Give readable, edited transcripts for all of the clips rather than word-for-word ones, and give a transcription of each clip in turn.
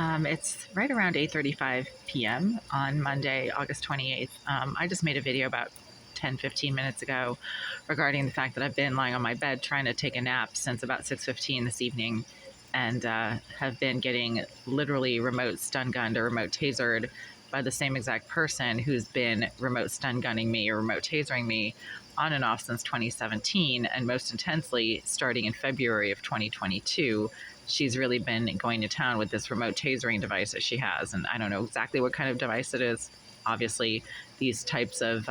It's right around 8:35 p.m. on Monday, August 28th. I just made a video about 10-15 minutes ago regarding the fact that I've been lying on my bed trying to take a nap since about 6:15 this evening, and have been getting literally remote stun gunned or remote tasered by the same exact person who's been remote stun gunning me or remote tasering me on and off since 2017, and most intensely starting in February of 2022. She's really been going to town with this remote tasering device that she has, and I don't know exactly what kind of device it is. Obviously, these types of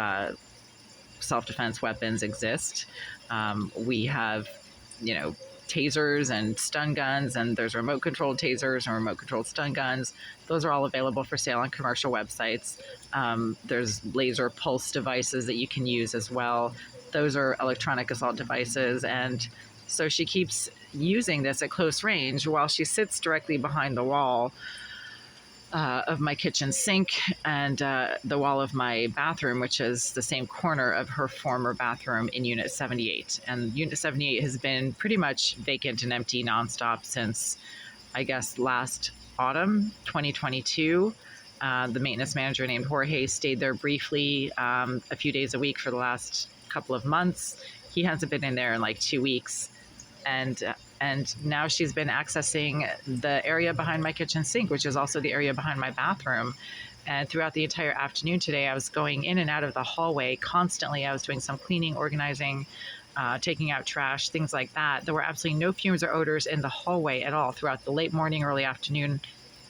self-defense weapons exist. We have, tasers and stun guns, and there's remote controlled tasers and remote controlled stun guns. Those are all available for sale on commercial websites. There's laser pulse devices that you can use as well. Those are electronic assault devices, and so she keeps using this at close range while she sits directly behind the wall of my kitchen sink and the wall of my bathroom, which is the same corner of her former bathroom in Unit 78. And Unit 78 has been pretty much vacant and empty nonstop since, I guess, last autumn, 2022. The maintenance manager named Jorge stayed there briefly, a few days a week for the last couple of months. He hasn't been in there in like 2 weeks. And now she's been accessing the area behind my kitchen sink, which is also the area behind my bathroom. And throughout the entire afternoon today, I was going in and out of the hallway constantly. I was doing some cleaning, organizing, taking out trash, things like that. There were absolutely no fumes or odors in the hallway at all throughout the late morning, early afternoon.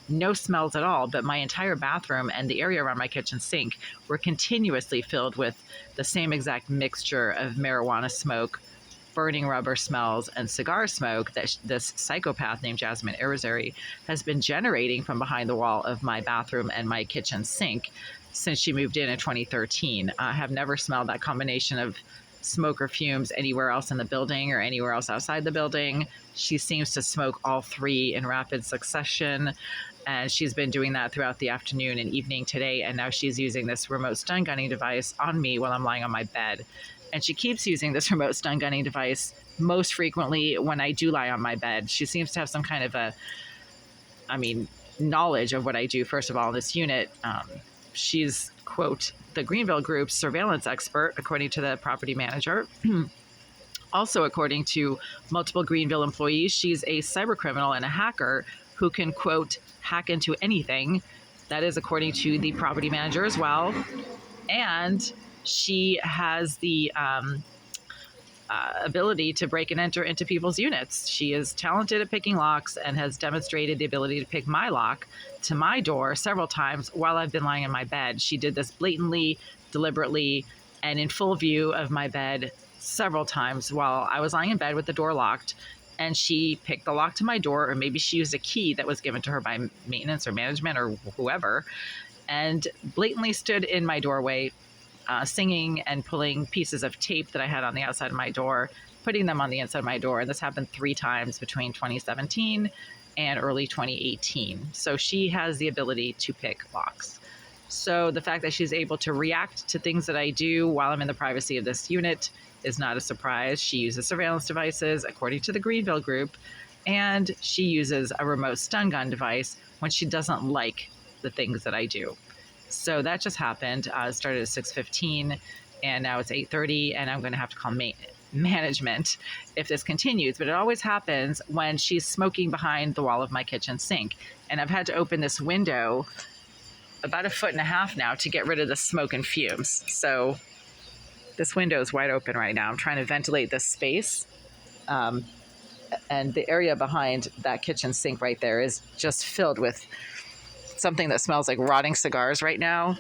No smells at all, but my entire bathroom and the area around my kitchen sink were continuously filled with the same exact mixture of marijuana smoke, burning rubber smells, and cigar smoke that this psychopath named Jasmine Irizarry has been generating from behind the wall of my bathroom and my kitchen sink since she moved in 2013. I have never smelled that combination of smoke or fumes anywhere else in the building or anywhere else outside the building. She seems to smoke all three in rapid succession, and she's been doing that throughout the afternoon and evening today, and now she's using this remote stun gunning device on me while I'm lying on my bed. And she keeps using this remote stun gunning device most frequently when I do lie on my bed. She seems to have some kind of knowledge of what I do, first of all, in this unit. She's, quote, the Greenville Group's surveillance expert, according to the property manager. Also, according to multiple Greenville employees, she's a cybercriminal and a hacker who can, quote, hack into anything. That is according to the property manager as well. And she has the ability to break and enter into people's units. She is talented at picking locks and has demonstrated the ability to pick my lock to my door several times while I've been lying in my bed. She did this blatantly, deliberately, and in full view of my bed several times while I was lying in bed with the door locked. And she picked the lock to my door, or maybe she used a key that was given to her by maintenance or management or whoever, and blatantly stood in my doorway, singing and pulling pieces of tape that I had on the outside of my door, putting them on the inside of my door. And this happened 3 times between 2017 and early 2018. So she has the ability to pick locks. So the fact that she's able to react to things that I do while I'm in the privacy of this unit is not a surprise. She uses surveillance devices, according to the Greenville Group, and she uses a remote stun gun device when she doesn't like the things that I do. So that just happened. It started at 6:15, and now it's 8:30, and I'm going to have to call management if this continues. But it always happens when she's smoking behind the wall of my kitchen sink. And I've had to open this window about 1.5 feet now to get rid of the smoke and fumes. So this window is wide open right now. I'm trying to ventilate this space. And the area behind that kitchen sink right there is just filled with something that smells like rotting cigars right now.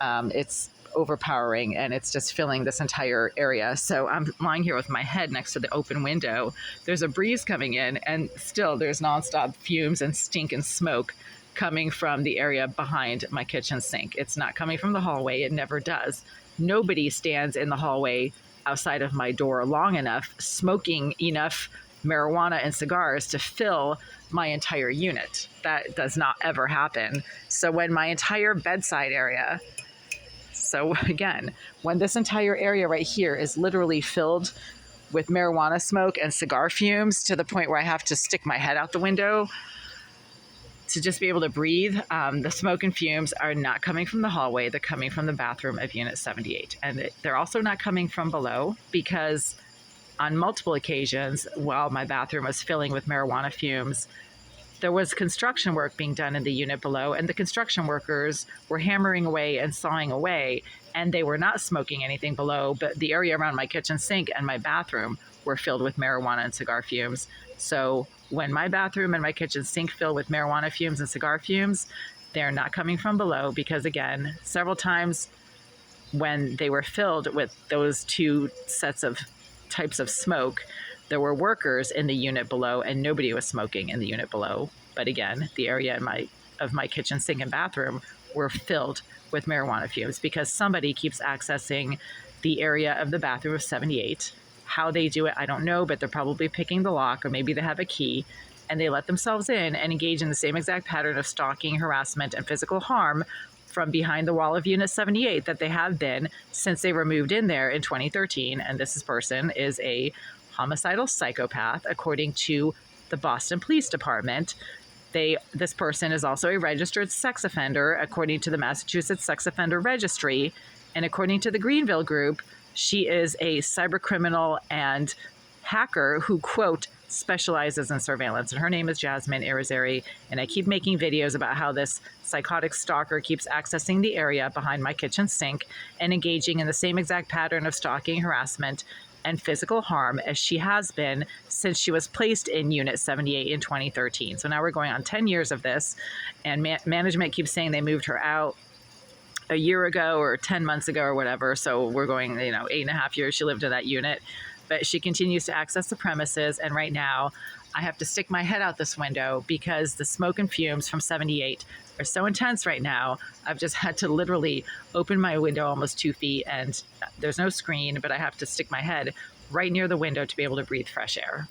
It's overpowering, and it's just filling this entire area. So I'm lying here with my head next to the open window. There's a breeze coming in, and still there's nonstop fumes and stink and smoke coming from the area behind my kitchen sink. It's not coming from the hallway. It never does. Nobody stands in the hallway outside of my door long enough, smoking enough marijuana and cigars to fill my entire unit. That does not ever happen. So when my entire bedside area, so again, when this entire area right here is literally filled with marijuana smoke and cigar fumes to the point where I have to stick my head out the window to just be able to breathe. The smoke and fumes are not coming from the hallway. They're coming from the bathroom of Unit 78. And they're also not coming from below, because on multiple occasions, while my bathroom was filling with marijuana fumes, there was construction work being done in the unit below, and the construction workers were hammering away and sawing away, and they were not smoking anything below, but the area around my kitchen sink and my bathroom were filled with marijuana and cigar fumes. So when my bathroom and my kitchen sink fill with marijuana fumes and cigar fumes, they're not coming from below, because again, several times when they were filled with those two sets of types of smoke, there were workers in the unit below and nobody was smoking in the unit below. But again, the area of my kitchen sink and bathroom were filled with marijuana fumes, because somebody keeps accessing the area of the bathroom of 78. How they do it, I don't know, but they're probably picking the lock, or maybe they have a key, and they let themselves in and engage in the same exact pattern of stalking, harassment, and physical harm from behind the wall of Unit 78 that they have been since they were moved in there in 2013. And this person is a homicidal psychopath, according to the Boston Police Department. This person is also a registered sex offender, according to the Massachusetts Sex Offender Registry. And according to the Greenville Group, she is a cybercriminal and hacker who, quote, specializes in surveillance. And her name is Jasmine Irizarry. And I keep making videos about how this psychotic stalker keeps accessing the area behind my kitchen sink and engaging in the same exact pattern of stalking, harassment, and physical harm as she has been since she was placed in Unit 78 in 2013. So now we're going on 10 years of this, and management keeps saying they moved her out a year ago or 10 months ago or whatever. So we're going, 8.5 years she lived in that unit, but she continues to access the premises. And right now I have to stick my head out this window because the smoke and fumes from 78 are so intense right now. I've just had to literally open my window almost 2 feet, and there's no screen, but I have to stick my head right near the window to be able to breathe fresh air.